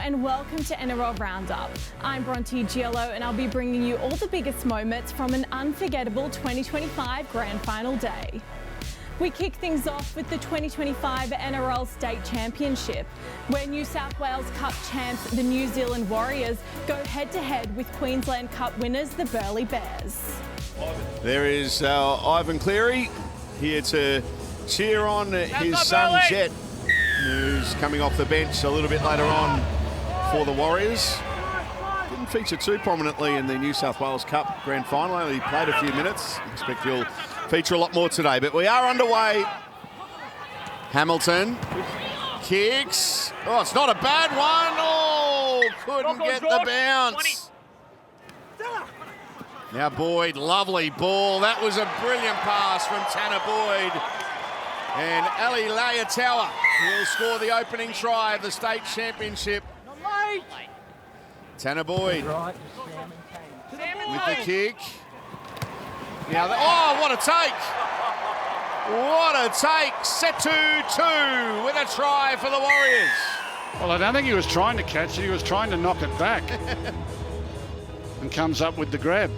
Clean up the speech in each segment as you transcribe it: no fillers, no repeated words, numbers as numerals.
and welcome to NRL Roundup. I'm Bronte Gioiello and I'll be bringing you all the biggest moments from an unforgettable 2025 Grand Final day. We kick things off with the 2025 NRL State Championship, where New South Wales Cup champs, the New Zealand Warriors, go head-to-head with Queensland Cup winners, the Burleigh Bears. There is Ivan Cleary here to cheer on his son Jet, who's coming off the bench a little bit later on for the Warriors. Didn't feature too prominently in the New South Wales Cup Grand Final, only played a few minutes. Expect he'll feature a lot more today, but we are underway. Hamilton kicks. Oh, it's not a bad one. Oh, couldn't get the bounce. Now Boyd, lovely ball. That was a brilliant pass from Tanner Boyd. And Ali Layatawa will score the opening try of the state championship. Tanner Boyd with the kick. Now, oh, what a take! What a take! Set to 2 with a try for the Warriors. Well, I don't think he was trying to catch it. He was trying to knock it back. And comes up with the grab.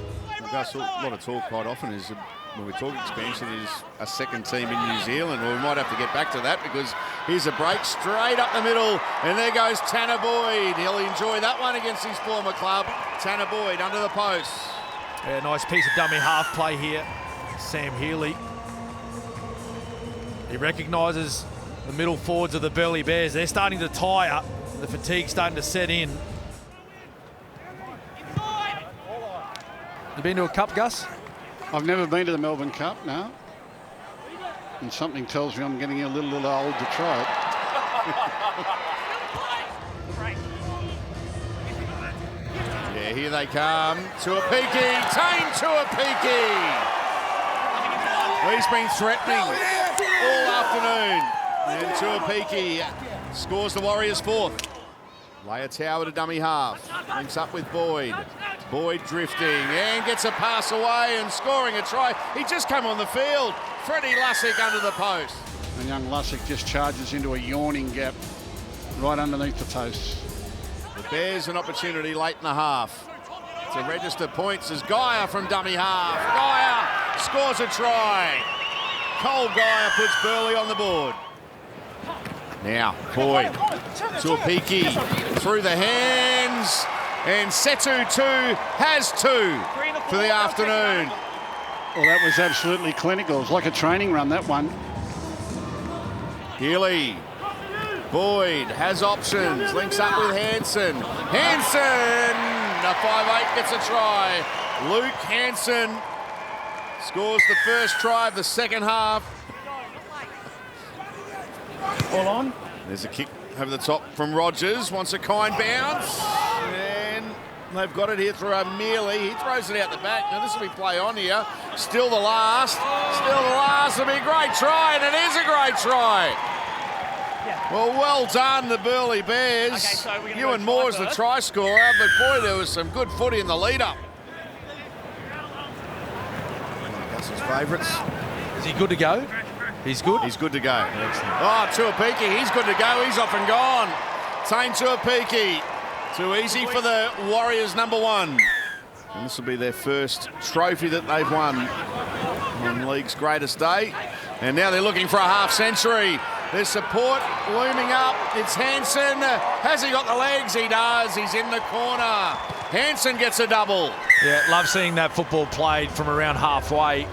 Gus, a lot of talk quite often is, when we talk expansion, is a second team in New Zealand. Well, we might have to get back to that, because here's a break straight up the middle, and there goes Tanner Boyd. He'll enjoy that one against his former club. Tanner Boyd under the post. Yeah, nice piece of dummy half play here. Sam Healy. He recognises the middle forwards of the Burleigh Bears. They're starting to tire. The fatigue's starting to set in. You been to a cup, Gus? I've never been to the Melbourne Cup, no. And something tells me I'm getting a little old to try it. Yeah, here they come. Tuapiki, Tane Tuapiki. He's been threatening all afternoon. And Tuapiki scores the Warriors' fourth. Layatawa to dummy half. Links up with Boyd. Boyd drifting and gets a pass away and scoring a try. He just came on the field. Freddie Lussick under the post. And young Lussick just charges into a yawning gap right underneath the posts. The Bears an opportunity late in the half to register points as Geyer from dummy half. Geyer scores a try. Cole Geyer puts Burleigh on the board. Now Boyd, Tuapiki through the hands, and Setu 2 has 2 for the afternoon. Well, that was absolutely clinical. It was like a training run, that one. Healy, Boyd has options, links up with Hansen. Hansen, a 5'8", gets a try. Luke Hansen scores the first try of the second half. All on. There's a kick over the top from Rogers, wants a kind bounce. And they've got it here through O'Mealy. He throws it out the back. Now this will be play on here. Still the last. Still the last. It'll be a great try, and it is a great try. Well done, the Burleigh Bears. Okay, so Ewan Moore's the try scorer, but boy, there was some good footy in the lead-up. Gus's favourites. Is he good to go? He's good? He's good to go. Oh, Tuapiki, he's good to go. He's off and gone. Tane Tuapiki. Too easy for the Warriors, number 1. And this will be their first trophy that they've won on league's greatest day. And now they're looking for a half century. There's support looming up. It's Hansen. Has he got the legs? He does. He's in the corner. Hansen gets a double. Yeah, love seeing that football played from around halfway.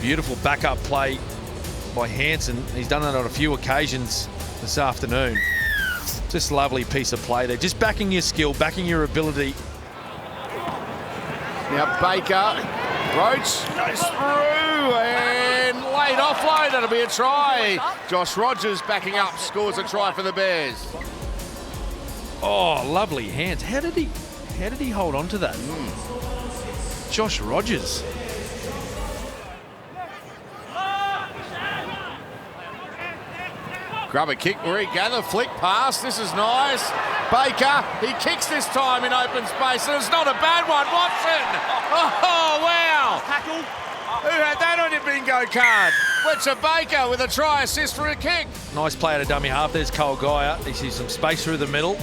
Beautiful backup play by Hansen. He's done that on a few occasions this afternoon. Just a lovely piece of play there. Just backing your skill, backing your ability. Now Baker, Roach goes through and late offload. That'll be a try. Josh Rogers backing up, scores a try for the Bears. Oh, lovely hands. How did he hold on to that? Josh Rogers. Grub a kick, regather, flick pass. This is nice. Baker, he kicks this time in open space, and it's not a bad one. Watson! Oh, wow! Tackle. Who had that on your bingo card? Fletcher Baker with a try assist for a kick. Nice play out of dummy half. There's Cole Geyer. He sees some space through the middle.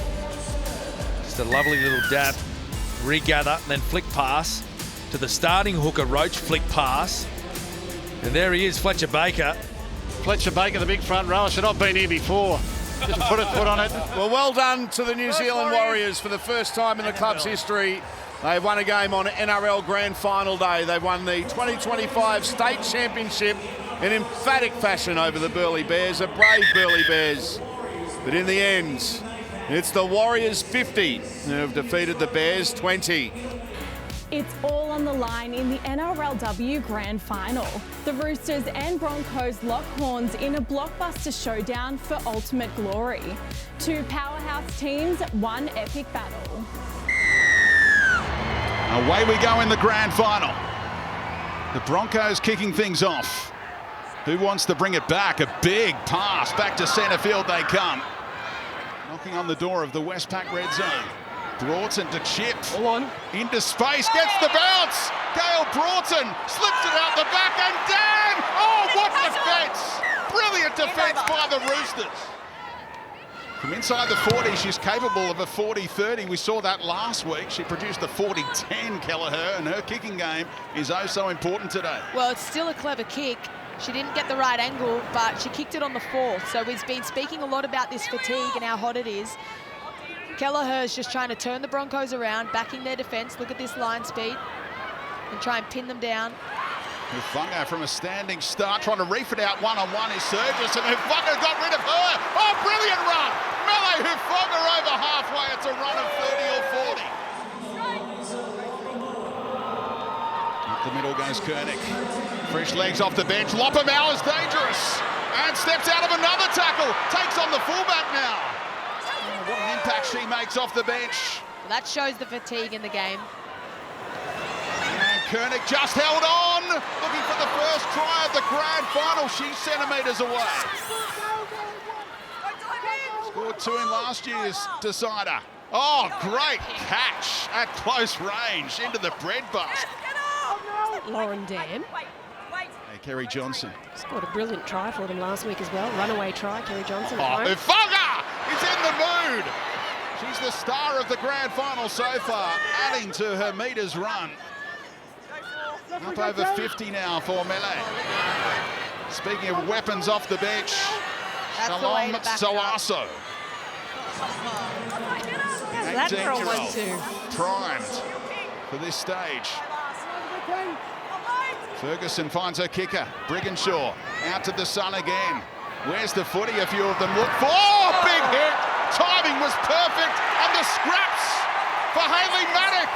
Just a lovely little dab, regather, and then flick pass to the starting hooker, Roach, flick pass. And there he is, Fletcher Baker. Fletcher Baker, the big front rower, should not have been here before. Just put a foot on it. Well done to the New Zealand Warriors for the first time in the club's history. They've won a game on NRL Grand Final day. They've won the 2025 State Championship in emphatic fashion over the Burleigh Bears, a brave Burleigh Bears. But in the end, it's the Warriors 50 who have defeated the Bears 20. It's all on the line in the NRLW Grand Final. The Roosters and Broncos lock horns in a blockbuster showdown for ultimate glory. Two powerhouse teams, one epic battle. Away we go in the Grand Final. The Broncos kicking things off. Who wants to bring it back? A big pass back to centre field they come. Knocking on the door of the Westpac red zone. Broughton to Chip. Hold on. Into space, gets the bounce. Gale Broughton slips it out the back and Dan! Oh, what defence! Brilliant defence by the Roosters. From inside the 40, she's capable of a 40-30. We saw that last week. She produced a 40-10, Kelleher, and her kicking game is oh so important today. Well, it's still a clever kick. She didn't get the right angle, but she kicked it on the fourth. So we've been speaking a lot about this fatigue and how hot it is. Kelleher's just trying to turn the Broncos around, backing their defence. Look at this line speed and try and pin them down. Hufunga from a standing start, trying to reef it out one-on-one is Surges, and Hufunga got rid of her. Oh, brilliant run! Melee Hufunga over halfway. It's a run of 30 or 40. Up the middle goes Koenig. Fresh legs off the bench. Lopamau is dangerous. And steps out of another tackle. Takes on the fullback now. Oh, what an impact she makes off the bench. Well, that shows the fatigue in the game. And Koenig just held on, looking for the first try of the Grand Final. She's centimetres away. Scored 2 in last year's decider. Oh, great catch at close range into the bread basket. Lauren Dam Hey, Kerry Johnson. scored a brilliant try for them last week as well. Runaway try, Kerry Johnson. Oh, Hufunga is in the mood. She's the star of the Grand Final so far, adding to her metres run. Up over 50 now for Melee. Speaking of weapons off the bench, Shalom Soaso. That for a 1-2. Primed for this stage. Ferguson finds her kicker. Brigginshaw out to the sun again. Where's the footy? A few of them look for. Oh, big hit! Timing was perfect, and the scraps for Hayley Maddock.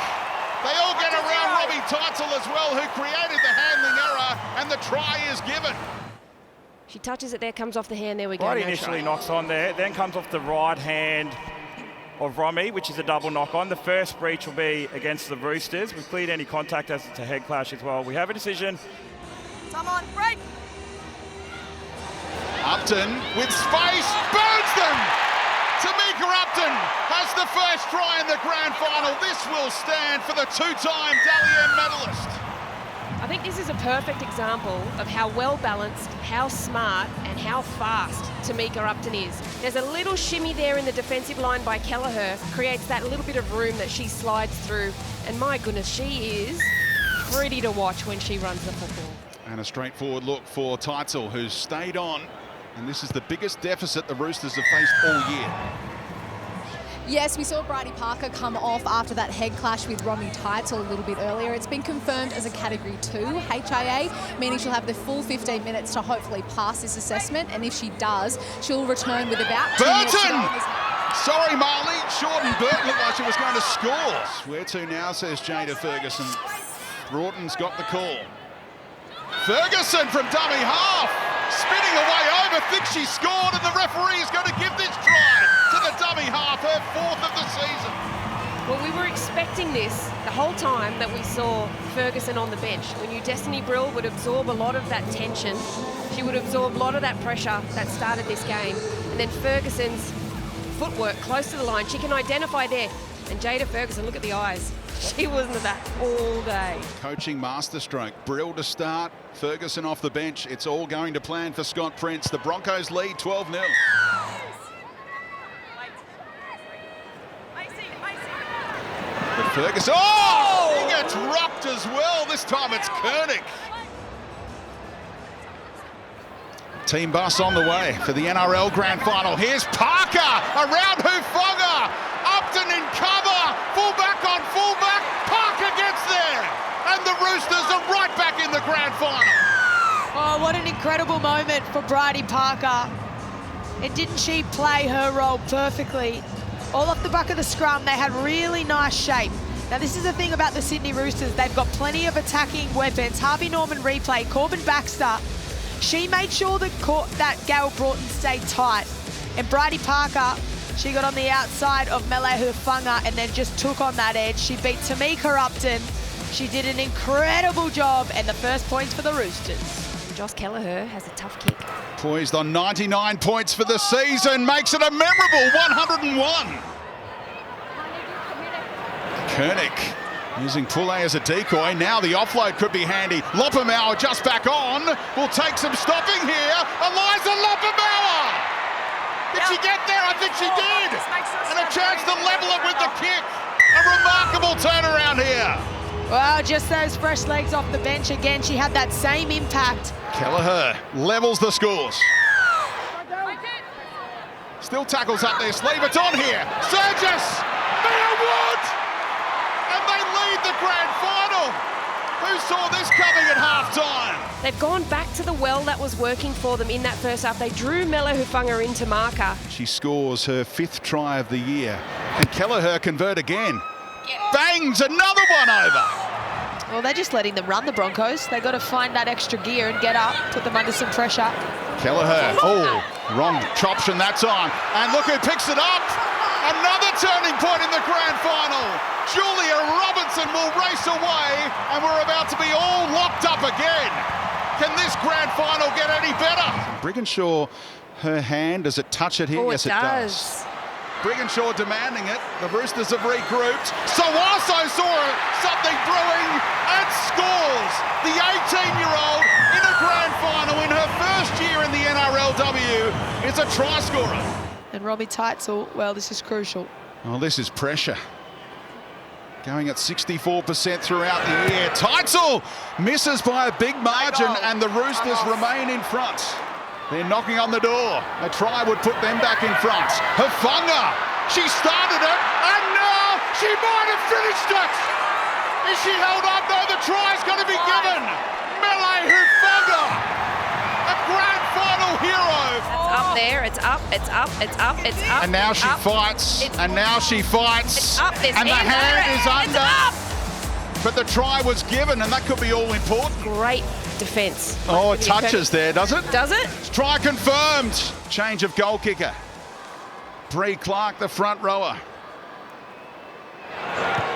They all get around Robbie Teitzel as well, who created the handling error, and the try is given. She touches it there, comes off the hand. There we go. Right, no initially try. knocks on there, then comes off the right hand of Romy, which is a double knock on. The first breach will be against the Roosters. We've cleared any contact as it's a head clash as well. We have a decision. Come on, break! Upton with space, burns them! Tamika Upton has the first try in the Grand Final. This will stand for the two-time Dally M medalist. I think this is a perfect example of how well balanced, how smart and how fast Tamika Upton is. There's a little shimmy there in the defensive line by Kelleher, creates that little bit of room that she slides through, and my goodness, she is pretty to watch when she runs the football. And a straightforward look for Teitzel, who's stayed on, and this is the biggest deficit the Roosters have faced all year. Yes, we saw Bridie Parker come off after that head clash with Romy Teitzel a little bit earlier. It's been confirmed as a Category 2 HIA, meaning she'll have the full 15 minutes to hopefully pass this assessment, and if she does, she'll return with about 2 minutes to go. Sorry, Marley. Jordan Burton looked like she was going to score. Where to now, says Jada Ferguson. Broughton's got the call. Ferguson from dummy half, spinning away over, thinks she scored, and the referee is going to give this try to the dummy half, her 4th of the season. Well, we were expecting this the whole time that we saw Ferguson on the bench. We knew Destiny Brill would absorb a lot of that tension. She would absorb a lot of that pressure that started this game. And then Ferguson's footwork close to the line, she can identify there. And Jada Ferguson, look at the eyes. She wasn't at that all day. Coaching masterstroke. Brill to start. Ferguson off the bench. It's all going to plan for Scott Prince. The Broncos lead 12-0. But Ferguson, oh! He gets rocked as well. This time it's Koenig. Team bus on the way for the NRL Grand Final. Here's Parker around Hufanga. Upton in cover. Fullback on fullback. Parker gets there. And the Roosters are right back in the Grand Final. Oh, what an incredible moment for Bronte Parker. And didn't she play her role perfectly? All off the back of the scrum, they had really nice shape. Now, this is the thing about the Sydney Roosters. They've got plenty of attacking weapons. Harvey Norman replay, Corbin Baxter. She made sure that Gail Broughton stayed tight. And Bronte Parker, she got on the outside of Mele Hufanga and then just took on that edge. She beat Tamika Upton. She did an incredible job, and the first points for the Roosters. Josh Kelleher has a tough kick. Poised on 99 points for the season, makes it a memorable 101. Koenig using Poulet as a decoy. Now the offload could be handy. Loppemauer just back on. Will take some stopping here. Eliza Loppemauer! Did she get there? I think she did. And a chance to level it with the kick. A remarkable turnaround here. Well, just those fresh legs off the bench again. She had that same impact. Kelleher levels the scores. Still tackles up their sleeve. It's on here. Surges! Mia Wood! And they lead the Grand Final. Who saw this coming at halftime? They've gone back to the well that was working for them in that first half. They drew Mele Hufanga into marker. She scores her 5th try of the year. And Kelleher convert again. Bangs another one over. Well, they're just letting them run, the Broncos. They've got to find that extra gear and get up, put them under some pressure. Kelleher, oh, wrong option that time. And look who picks it up. Another turning point in the Grand Final. Julia Robinson will race away, and we're about to be all locked up again. Can this Grand Final get any better? Brigginshaw, her hand, does it touch it here? Oh, yes, it does. Brigginshaw demanding it. The Roosters have regrouped. Sawaso saw something brewing and scores. The 18-year-old in a Grand Final in her first year in the NRLW is a try scorer. And Robbie Teitzel, well, this is crucial. Well, this is pressure. Going at 64% throughout the year. Teitzel misses by a big margin, and the Roosters remain in front. They're knocking on the door. A try would put them back in front. Hufanga, she started it, and now she might have finished it. Is she held up? No, the try's going to be given. Mele Hufanga, a Grand Final hero. It's up there, it's up, it's up, it's up, it's up. And now she fights, and now she fights. It's up, and the hand is under. It's up. But the try was given, and that could be all important. Great defence. Oh, it touches there, does it? Does it? Try confirmed. Change of goal kicker. Bree Clark, the front rower.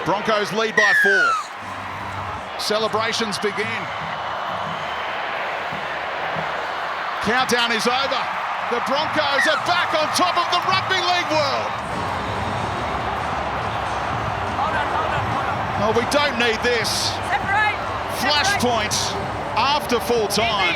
Broncos lead by 4. Celebrations begin. Countdown is over. The Broncos are back on top of the Rugby League world. Oh, we don't need this. Flashpoint after full time.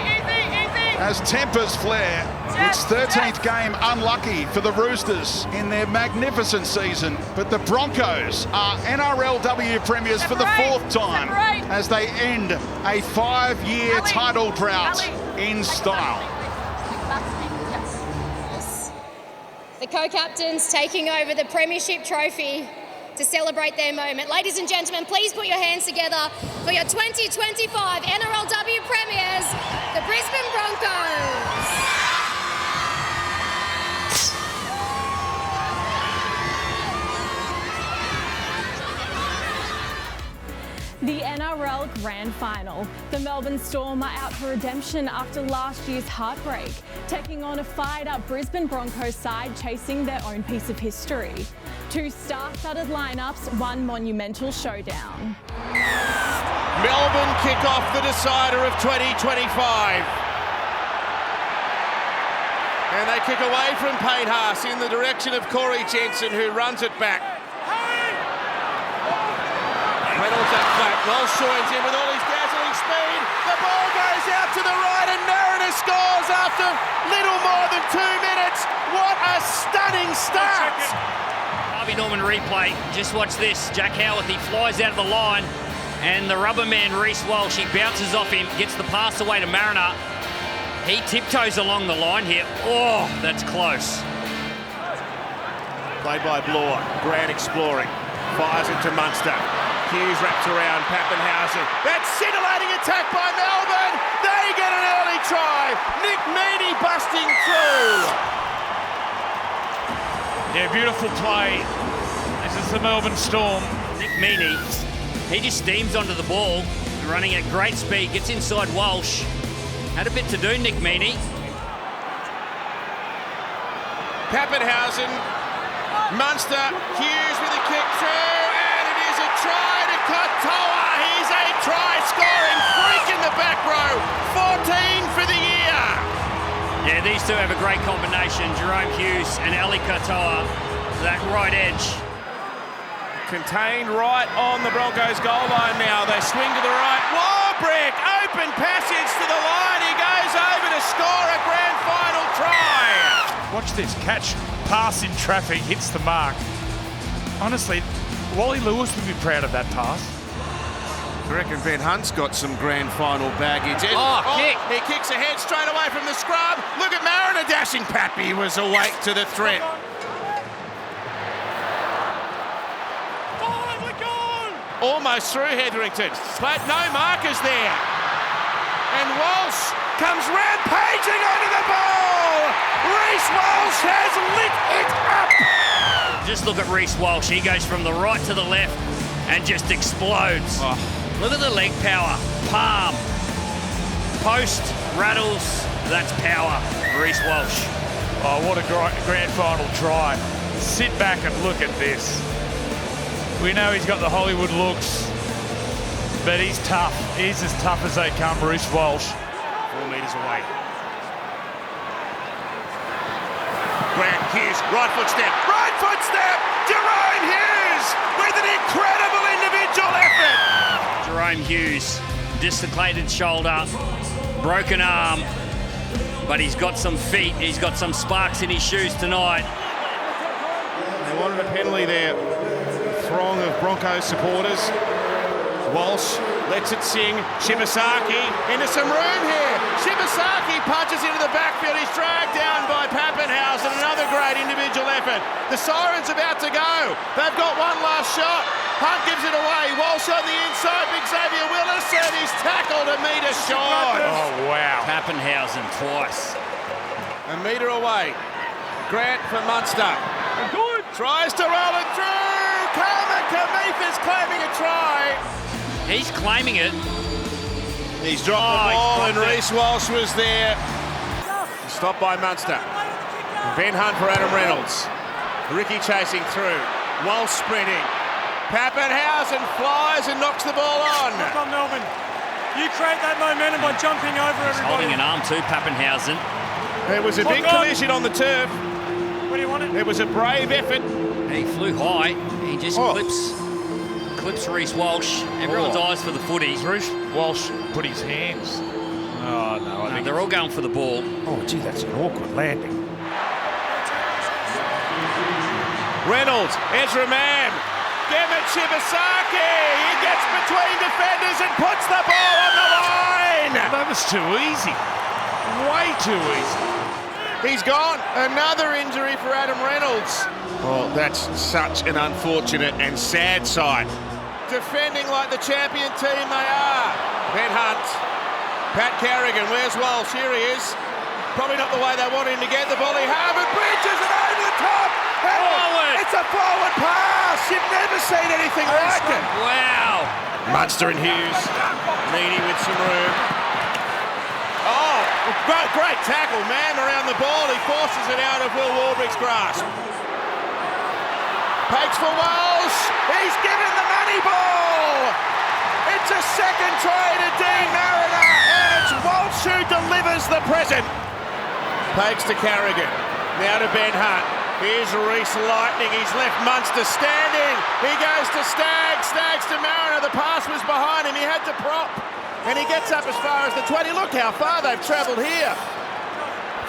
As tempers flare. It's 13th game unlucky for the Roosters in their magnificent season. But the Broncos are NRLW Premiers for the 4th time as they end a 5-year title drought in style. The co-captains taking over the Premiership trophy to celebrate their moment. Ladies and gentlemen, please put your hands together for your 2025 NRLW Premiers, the Brisbane Broncos. The NRL Grand Final. The Melbourne Storm are out for redemption after last year's heartbreak, taking on a fired-up Brisbane Broncos side chasing their own piece of history. 2 star-studded lineups, one monumental showdown. Melbourne kick off the decider of 2025. And they kick away from Payne Haas in the direction of Corey Jensen, who runs it back. Reynolds up flat. Welsh joins in with all his dazzling speed. The ball goes out to the right and Mariner scores after little more than 2 minutes. What a stunning start. Harvey Norman replay. Just watch this. Jack Howarth, he flies out of the line and the rubber man, Reece Walsh, he bounces off him, gets the pass away to Mariner. He tiptoes along the line here. Oh, that's close. Played by Bloor. Grant exploring. Fires into Munster. Hughes wraps around Pappenhausen. That scintillating attack by Melbourne. They get an early try. Nick Meaney busting through. Yeah, beautiful play. This is the Melbourne Storm. Nick Meaney, he just steams onto the ball, running at great speed, gets inside Walsh. Had a bit to do, Nick Meaney. Pappenhausen. Munster. Hughes with a kick through. And it is a try to Katoa. He's a try-scoring freak in the back row. 14 for the year. Yeah, these two have a great combination. Jerome Hughes and Ali Katoa, that right edge. Contained right on the Broncos goal line now. They swing to the right. Warbrick, open passage to the line. He goes over to score a grand final try. Watch this catch, pass in traffic, hits the mark. Honestly, Wally Lewis would be proud of that pass. I reckon Ben Hunt's got some grand final baggage. Kick. He kicks ahead straight away from the scrub. Look at Mariner dashing. Pappy was awake to the threat. Almost through Hetherington, but no markers there. And Walsh comes rampaging onto the ball. Reece Walsh has lit it up. Just look at Reece Walsh. He goes from the right to the left and just explodes. Oh. Look at the leg power. Palm. Post. Rattles. That's power. Reece Walsh. Oh, what a grand final try. Sit back and look at this. We know he's got the Hollywood looks, but he's tough. He's as tough as they come, Reece Walsh. 4 metres away. Grant Hughes, right foot step. Right foot step! Jerome Hughes with an incredible individual effort. Jerome Hughes, dislocated shoulder, broken arm, but he's got some feet. He's got some sparks in his shoes tonight. They wanted a penalty there. Throng of Broncos supporters. Walsh lets it sing. Shibasaki into some room here. Shibasaki punches into the backfield. He's dragged down by Pappenhausen. Another great individual effort. The siren's about to go. They've got one last shot. Hunt gives it away. Walsh on the inside. Big Xavier Willis, and he's tackled a metre short. Oh, wow. Pappenhausen twice. A metre away. Grant for Munster. Good. Tries to roll it through. Carmen Kamith is claiming a try. He's claiming it. He's dropped the ball and Reece Walsh was there. Stopped by Munster. Ben Hunt for Adam Reynolds. Ricky chasing through. Walsh sprinting. Pappenhausen flies and knocks the ball on. Look on Melbourne. You create that momentum by jumping over everybody. Holding an arm too, Pappenhausen. There was a big collision on the turf. What do you want it? It was a brave effort. He flew high. He just clips Reece Walsh. Everyone's eyes for the footy. Reece Walsh put his hands. Oh, no. I think they're all going for the ball. Oh, gee, that's an awkward landing. Reynolds, Ezra Mann. Gemma Shibasaki. He gets between defenders and puts the ball on the line. That was too easy. Way too easy. He's gone. Another injury for Adam Reynolds. Oh, that's such an unfortunate and sad sight. Defending like the champion team they are. Ben Hunt. Pat Carrigan. Where's Walsh? Here he is. Probably not the way they want him to get the ball. Harvard bridges it over the top. Forward. It's a forward pass. You've never seen anything like it. Wow. Munster and Hughes. Meaney with some room. Oh, great tackle. Mam around the ball. He forces it out of Will Warbrick's grasp. Pakes for Walsh. He's given the money ball. It's a second try to Dean Mariner, and it's Walsh who delivers the present. Pakes to Carrigan. Now to Ben Hunt. Here's Reese Lightning. He's left Munster standing. He goes to Staggs. Staggs to Mariner. The pass was behind him. He had to prop. And he gets up as far as the 20. Look how far they've travelled here.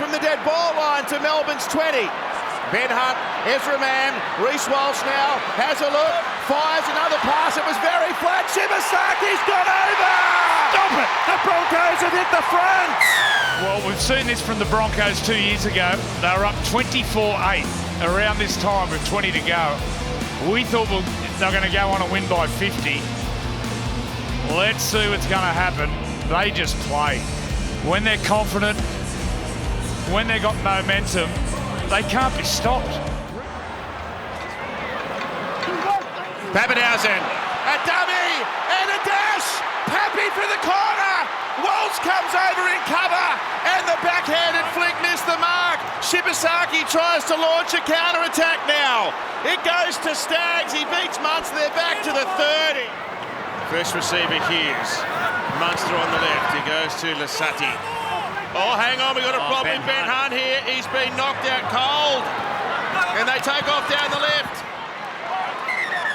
From the dead ball line to Melbourne's 20. Ben Hunt, Ezra Mann, Reece Walsh now has a look, fires another pass. It was very flat. Shimasaki's gone over! Stop it! The Broncos have hit the front! Well, we've seen this from the Broncos 2 years ago. They were up 24-8 around this time with 20 to go. We thought they were going to go on and win by 50. Let's see what's going to happen. They just play. When they're confident, when they've got momentum, they can't be stopped. Pappenhausen, a dummy and a dash. Pappy for the corner. Walsh comes over in cover and the backhanded flick missed the mark. Shibasaki tries to launch a counter-attack now. It goes to Staggs. He beats Munster. They're back to the 30. First receiver Hughes. Munster on the left. He goes to Lasati. Oh, hang on, we've got a problem with Ben Hunt here. He's been knocked out cold. And they take off down the left.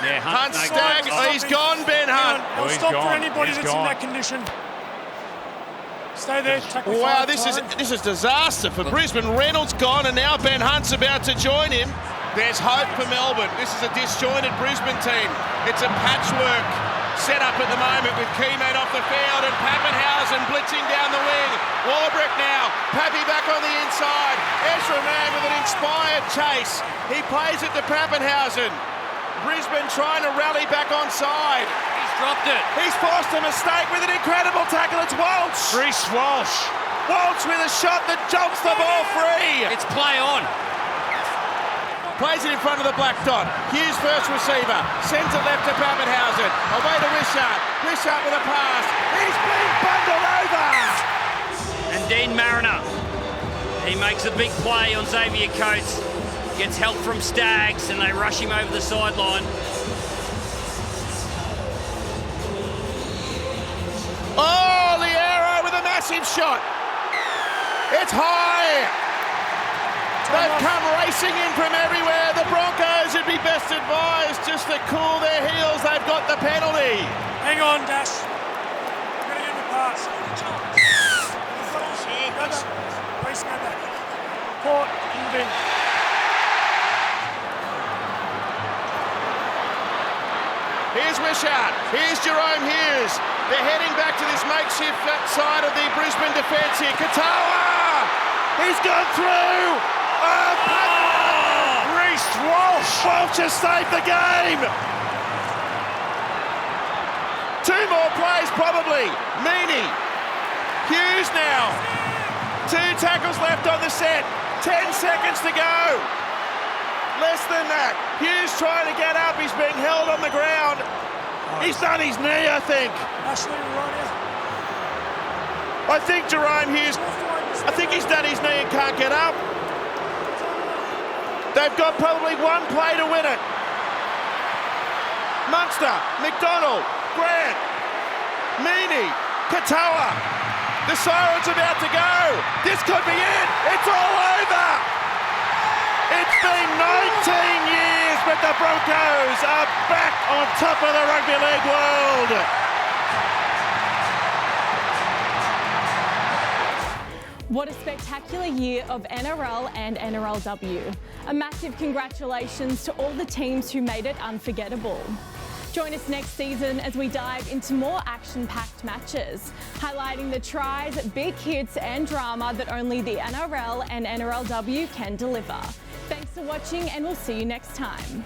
Yeah, Hunt Stagg. Oh, he's gone, Ben Hunt. I'll stop for anybody that's in that condition. Stay there, tackle. Wow, this is disaster for Brisbane. Reynolds gone, and now Ben Hunt's about to join him. There's hope for Melbourne. This is a disjointed Brisbane team. It's a patchwork set up at the moment with Keyman off the field and Pappenhausen blitzing down the wing. Warbrick now, Pappy back on the inside. Ezra Mann with an inspired chase. He plays it to Pappenhausen. Brisbane trying to rally back onside. He's dropped it. He's forced a mistake with an incredible tackle. It's Walsh. Reece Walsh. Walsh with a shot that jolts the ball free. It's play on. Plays it in front of the black dot. Hughes first receiver. Sends it left to Pappenhausen. Away to Richard. Richard with a pass. He's been bundled over. And Dean Mariner. He makes a big play on Xavier Coates. Gets help from Staggs and they rush him over the sideline. Oh, Liero with a massive shot. It's high. They've come racing in from everywhere. The Broncos would be best advised just to cool their heels. They've got the penalty. Hang on, Dash. I'm going to get the pass. Race, go back. Court, move in. Here's Wishart. Here's Jerome Hughes. They're heading back to this makeshift side of the Brisbane defence here. Katoa! He's gone through! Reece Walsh! Walsh has saved the game! Two more plays probably. Meaney. Hughes now. 2 tackles left on the set. 10 seconds to go. Less than that. Hughes trying to get up. He's being held on the ground. He's done his knee, I think. I think Jerome Hughes, I think he's done his knee and can't get up. They've got probably one play to win it. Munster, McDonald, Grant, Meaney, Katoa. The siren's about to go. This could be it. It's all over. It's been 19 years, but the Broncos are back on top of the rugby league world. What a spectacular year of NRL and NRLW. A massive congratulations to all the teams who made it unforgettable. Join us next season as we dive into more action-packed matches, highlighting the tries, big hits and drama that only the NRL and NRLW can deliver. Thanks for watching and we'll see you next time.